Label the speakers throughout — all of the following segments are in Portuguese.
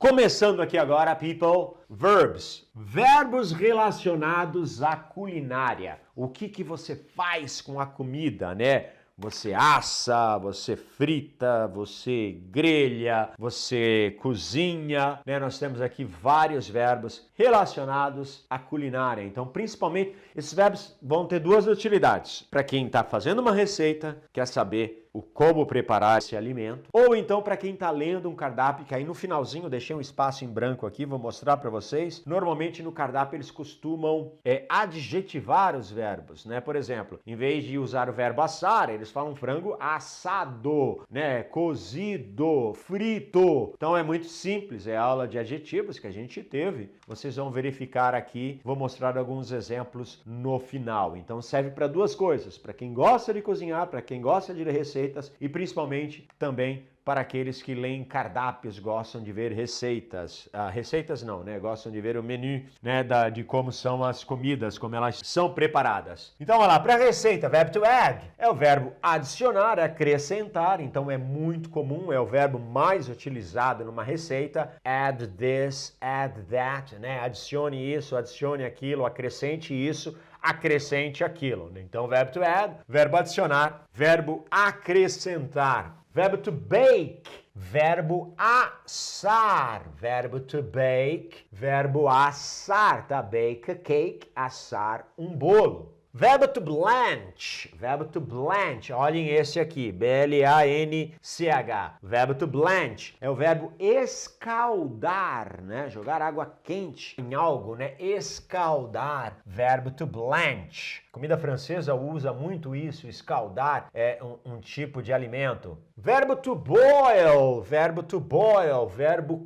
Speaker 1: Começando aqui agora, people, verbs. Verbos relacionados à culinária. O que você faz com a comida, né? Você assa, você frita, você grelha, você cozinha, né? Nós temos aqui vários verbos relacionados à culinária. Então, principalmente, esses verbos vão ter duas utilidades. Para quem está fazendo uma receita, quer saber o como preparar esse alimento, ou então para quem está lendo um cardápio, que aí no finalzinho eu deixei um espaço em branco aqui, vou mostrar para vocês. Normalmente no cardápio eles costumam adjetivar os verbos, né? Por exemplo, em vez de usar o verbo assar, eles falam frango assado, né? Cozido, frito. Então é muito simples, é a aula de adjetivos que a gente teve. Vocês vão verificar aqui, vou mostrar alguns exemplos no final. Então serve para duas coisas, para quem gosta de cozinhar, para quem gosta de ler receitas e principalmente também para aqueles que leem cardápios, gostam de ver receitas. Receitas não, né? Gostam de ver o menu, né? De como são as comidas, como elas são preparadas. Então, olha lá, para receita, verbo to add. É o verbo adicionar, acrescentar. Então, é muito comum, é o verbo mais utilizado numa receita. Add this, add that, né? Adicione isso, adicione aquilo, acrescente isso, acrescente aquilo. Então, verbo to add, verbo adicionar, verbo acrescentar. Verbo to bake, verbo assar. Verbo to bake, verbo assar, tá? Bake a cake, assar um bolo. Verbo to blanch, olhem esse aqui, B-L-A-N-C-H. Verbo to blanch é o verbo escaldar, né? Jogar água quente em algo, né? Escaldar, verbo to blanch. Comida francesa usa muito isso, escaldar é um tipo de alimento. Verbo to boil, verbo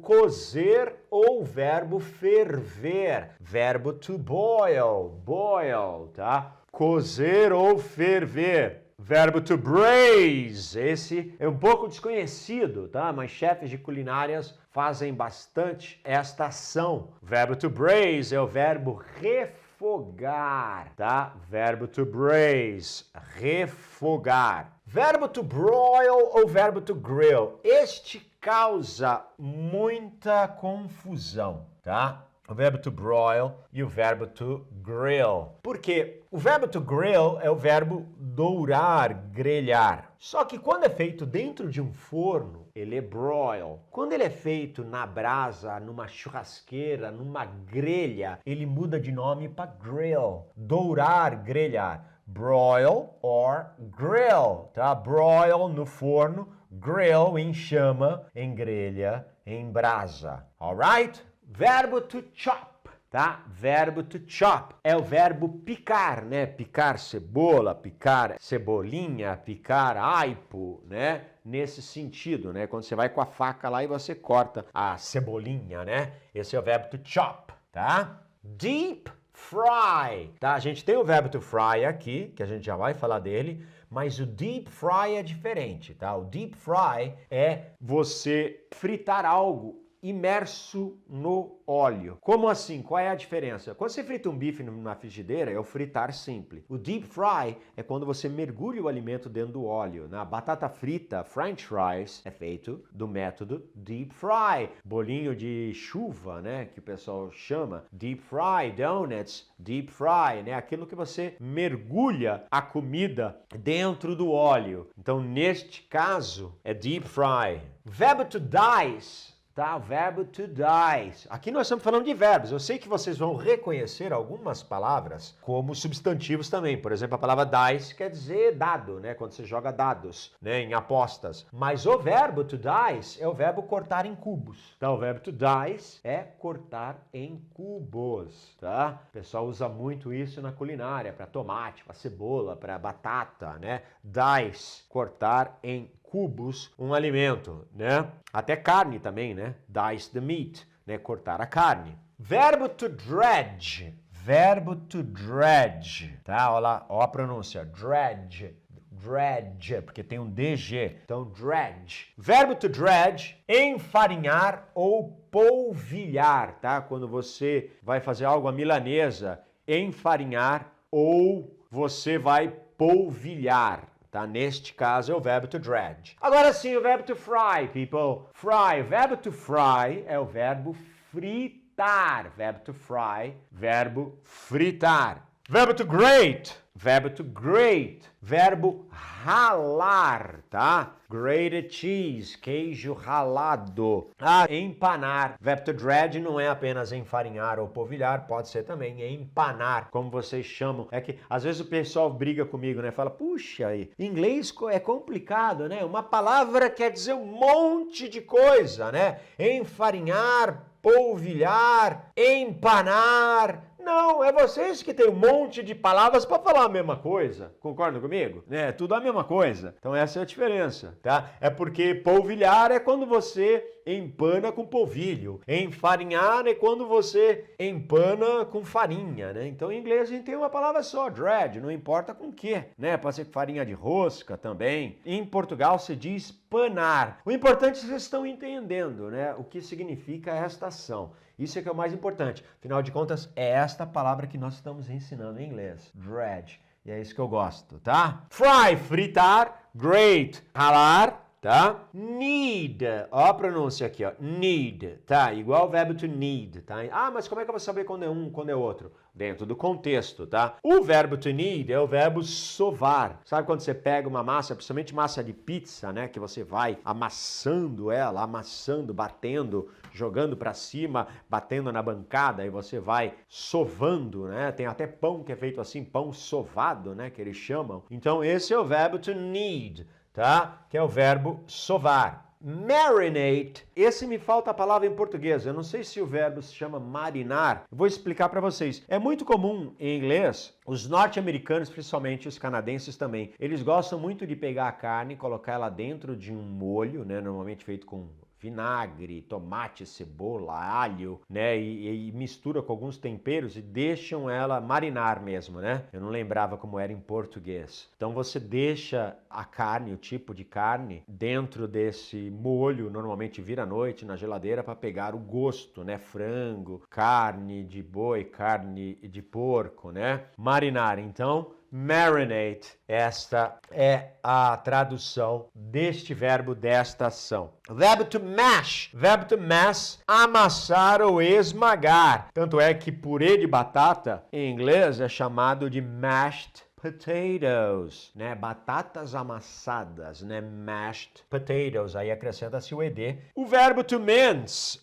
Speaker 1: cozer ou verbo ferver. Verbo to boil, tá? Cozer ou ferver. Verbo to braise, esse é um pouco desconhecido, tá? Mas chefes de culinárias fazem bastante esta ação. Verbo to braise é o verbo refogar, tá? Verbo to braise, refogar. Verbo to broil ou verbo to grill. Este causa muita confusão, tá? O verbo to broil e o verbo to grill. Por quê? O verbo to grill é o verbo dourar, grelhar. Só que quando é feito dentro de um forno, ele é broil. Quando ele é feito na brasa, numa churrasqueira, numa grelha, ele muda de nome para grill. Dourar, grelhar. Broil or grill, tá? Broil no forno, grill em chama, em grelha, em brasa. Alright? Verbo to chop, tá? Verbo to chop é o verbo picar, né? Picar cebola, picar cebolinha, picar aipo, né? Nesse sentido, né? Quando você vai com a faca lá e você corta a cebolinha, né? Esse é o verbo to chop, tá? Deep fry, tá? A gente tem o verbo to fry aqui, que a gente já vai falar dele, mas o deep fry é diferente, tá? O deep fry é você fritar algo imerso no óleo. Como assim? Qual é a diferença? Quando você frita um bife numa frigideira, é o fritar simples. O deep fry é quando você mergulha o alimento dentro do óleo. Na batata frita, French fries, é feito do método deep fry. Bolinho de chuva, né, que o pessoal chama, deep fry, donuts, deep fry, né, aquilo que você mergulha a comida dentro do óleo. Então, neste caso, é deep fry. Verbo to dice. Tá, verbo to dice. Aqui nós estamos falando de verbos. Eu sei que vocês vão reconhecer algumas palavras como substantivos também. Por exemplo, a palavra dice quer dizer dado, né? Quando você joga dados, né? Em apostas. Mas o verbo to dice é o verbo cortar em cubos. Então, o verbo to dice é cortar em cubos, tá? O pessoal usa muito isso na culinária, para tomate, para cebola, para batata, né? Dice, cortar em cubos um alimento, né? Até carne também, né? Dice the meat, né? Cortar a carne. Verbo to dredge. Verbo to dredge, tá? Olha lá, ó a pronúncia, dredge. Dredge, porque tem um DG. Então, dredge. Verbo to dredge, enfarinhar ou polvilhar, tá? Quando você vai fazer algo à milanesa, enfarinhar ou você vai polvilhar. tá? Neste caso é o verbo to dredge. Agora sim, o verbo to fry, people. Fry, o verbo to fry é o verbo fritar. Verbo to fry, verbo fritar. Verbo to grate, verbo to grate, verbo ralar, tá? Grated cheese, queijo ralado. Empanar. Verbo to dredge não é apenas enfarinhar ou polvilhar, pode ser também empanar, como vocês chamam. É que às vezes o pessoal briga comigo, né? Fala, puxa, aí, inglês é complicado, né? Uma palavra quer dizer um monte de coisa, né? Enfarinhar, polvilhar, empanar. Não, é vocês que tem um monte de palavras para falar a mesma coisa. Concordam comigo? É tudo a mesma coisa. Então essa é a diferença, tá? É porque polvilhar é quando você empana com polvilho. Enfarinhar é quando você empana com farinha, né? Então em inglês a gente tem uma palavra só, dredge, não importa com o que, né? Pode ser farinha de rosca também. Em Portugal se diz panar. O importante é que vocês estão entendendo, né? O que significa esta ação. Isso é que é o mais importante. Afinal de contas, é esta palavra que nós estamos ensinando em inglês. Dredge. E é isso que eu gosto, tá? Fry, fritar. Grate, ralar. Tá? Need, ó a pronúncia aqui, ó, need, tá? Igual o verbo to need, tá? Mas como é que eu vou saber quando é um, quando é outro? Dentro do contexto, tá? O verbo to need é o verbo sovar. Sabe quando você pega uma massa, principalmente massa de pizza, né? Que você vai amassando ela, amassando, batendo, jogando pra cima, batendo na bancada e você vai sovando, né? Tem até pão que é feito assim, pão sovado, né? Que eles chamam. Então esse é o verbo to need, tá? Que é o verbo sovar. Marinate, esse me falta a palavra em português, eu não sei se o verbo se chama marinar, eu vou explicar para vocês. É muito comum em inglês, os norte-americanos, principalmente os canadenses também, eles gostam muito de pegar a carne e colocar ela dentro de um molho, né, normalmente feito com vinagre, tomate, cebola, alho, né? E mistura com alguns temperos e deixam ela marinar mesmo, né? Eu não lembrava como era em português. Então você deixa a carne, o tipo de carne, dentro desse molho, normalmente vira à noite na geladeira para pegar o gosto, né? Frango, carne de boi, carne de porco, né? Marinar, então. Marinate, esta é a tradução deste verbo, desta ação. Verbo to mash, amassar ou esmagar. Tanto é que purê de batata, em inglês, é chamado de mashed potatoes, né? Batatas amassadas, né? Mashed potatoes, aí acrescenta-se o ed. O verbo to mince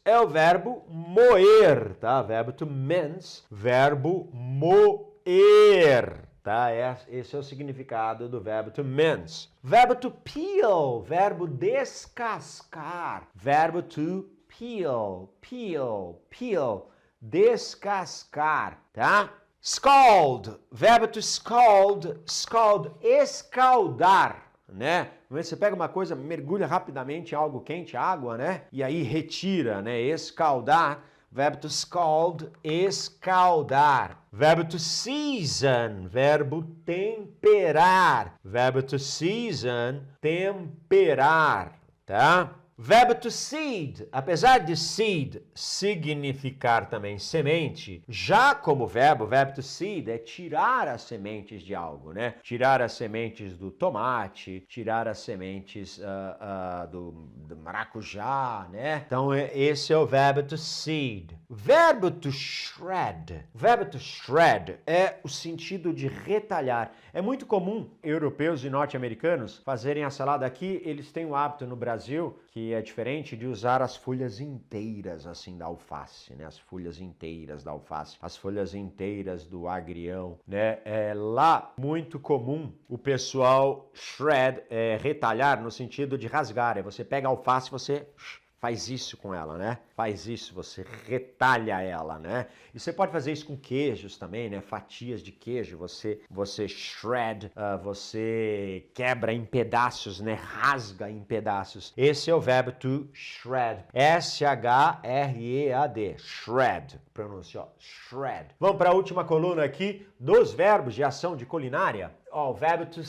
Speaker 1: é o verbo moer, tá? Verbo to mince, verbo moer. Tá? Esse é o significado do verbo to mince. Verbo to peel, verbo descascar. Verbo to peel, descascar, tá? Scald, verbo to scald, escaldar, né? Você pega uma coisa, mergulha rapidamente em algo quente, água, né? E aí retira, né? Escaldar. Verbo to scald, escaldar. Verbo to season, verbo temperar. Verbo to season, temperar, tá? Verbo to seed, apesar de seed significar também semente, já como verbo to seed é tirar as sementes de algo, né? Tirar as sementes do tomate, tirar as sementes do maracujá, né? Então esse é o verbo to seed. Verbo to shred é o sentido de retalhar. É muito comum europeus e norte-americanos fazerem a salada aqui, eles têm o hábito no Brasil, que é diferente, de usar as folhas inteiras assim da alface, né? As folhas inteiras da alface, as folhas inteiras do agrião, né? É lá muito comum o pessoal shred, retalhar no sentido de rasgar. É você pega a alface, você faz isso com ela, né? Faz isso, você retalha ela, né? E você pode fazer isso com queijos também, né? Fatias de queijo, você shred, você quebra em pedaços, né? Rasga em pedaços. Esse é o verbo to shred. S-H-R-E-A-D. Shred. Pronúncia, ó. Shred. Vamos para a última coluna aqui dos verbos de ação de culinária. Ó, o verbo to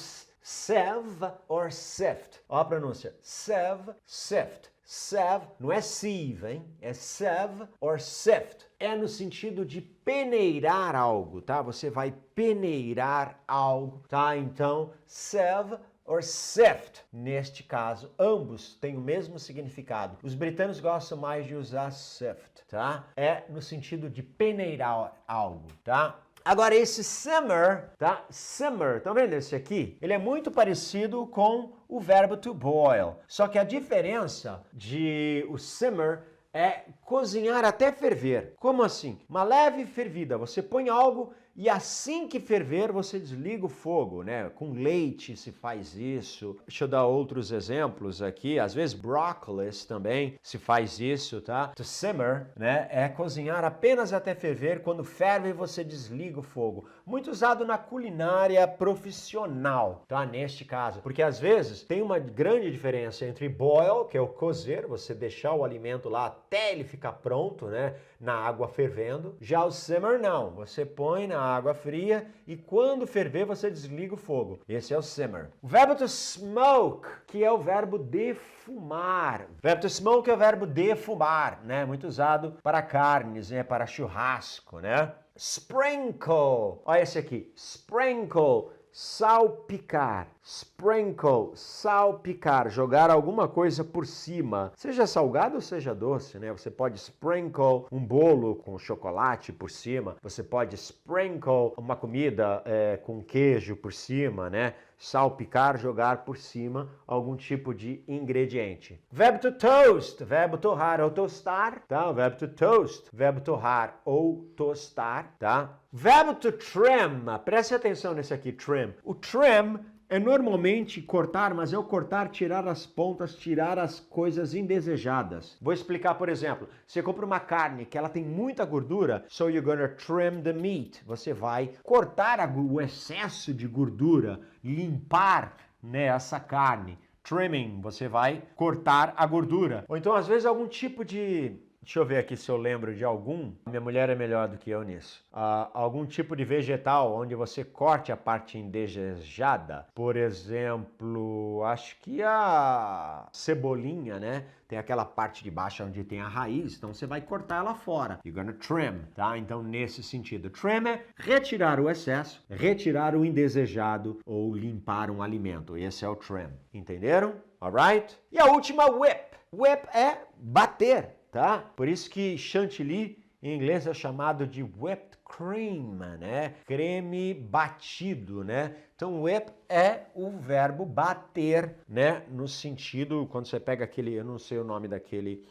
Speaker 1: sieve or sift. Ó a pronúncia. Sieve, sift. Sieve, não é sieve, hein? É sieve or sift. É no sentido de peneirar algo, tá? Você vai peneirar algo, tá? Então, sieve or sift. Neste caso, ambos têm o mesmo significado. Os britânicos gostam mais de usar sift, tá? É no sentido de peneirar algo, tá? Agora esse simmer, tá? Simmer, estão vendo esse aqui? Ele é muito parecido com o verbo to boil. Só que a diferença de o simmer é cozinhar até ferver. Como assim? Uma leve fervida. Você põe algo e assim que ferver, você desliga o fogo, né? Com leite se faz isso. Deixa eu dar outros exemplos aqui. Às vezes brócolis também se faz isso, tá? To simmer, né? É cozinhar apenas até ferver. Quando ferve, você desliga o fogo. Muito usado na culinária profissional, tá? Neste caso. Porque às vezes tem uma grande diferença entre boil, que é o cozer, você deixar o alimento lá até ele ficar pronto, né? Na água fervendo. Já o simmer não. Você põe na água fria e quando ferver você desliga o fogo. Esse é o simmer. O verbo to smoke, que é o verbo defumar. O verbo to smoke é o verbo defumar, né? Muito usado para carnes, né? Para churrasco, né? Sprinkle. Olha esse aqui. Sprinkle. Salpicar, sprinkle, salpicar, jogar alguma coisa por cima, seja salgado ou seja doce, né? Você pode sprinkle um bolo com chocolate por cima, você pode sprinkle uma comida com queijo por cima, né? Salpicar, jogar por cima algum tipo de ingrediente. Verbo to toast, verbo torrar ou tostar, tá? O verbo to toast, verbo torrar ou tostar, tá? Verbo to trim, preste atenção nesse aqui, trim. O trim é normalmente cortar, mas é o cortar, tirar as pontas, tirar as coisas indesejadas. Vou explicar, por exemplo, você compra uma carne que ela tem muita gordura, so you're gonna trim the meat. Você vai cortar o excesso de gordura, limpar, né, essa carne. Trimming, você vai cortar a gordura. Ou então, às vezes, algum tipo de... Deixa eu ver aqui se eu lembro de algum. Minha mulher é melhor do que eu nisso. Algum tipo de vegetal onde você corte a parte indesejada. Por exemplo, acho que a cebolinha, né? Tem aquela parte de baixo onde tem a raiz, então você vai cortar ela fora. You're gonna trim, tá? Então, nesse sentido, trim é retirar o excesso, retirar o indesejado ou limpar um alimento. Esse é o trim. Entenderam? Alright? E a última, whip. Whip é bater. Tá? Por isso que chantilly em inglês é chamado de whipped cream, né? Creme batido, né? Então whip é o verbo bater, né? No sentido, quando você pega aquele, eu não sei o nome daquele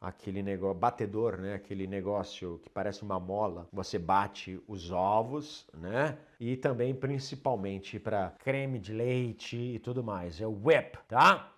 Speaker 1: negócio, batedor, né? Aquele negócio que parece uma mola, você bate os ovos, né? E também principalmente para creme de leite e tudo mais, é o whip, tá?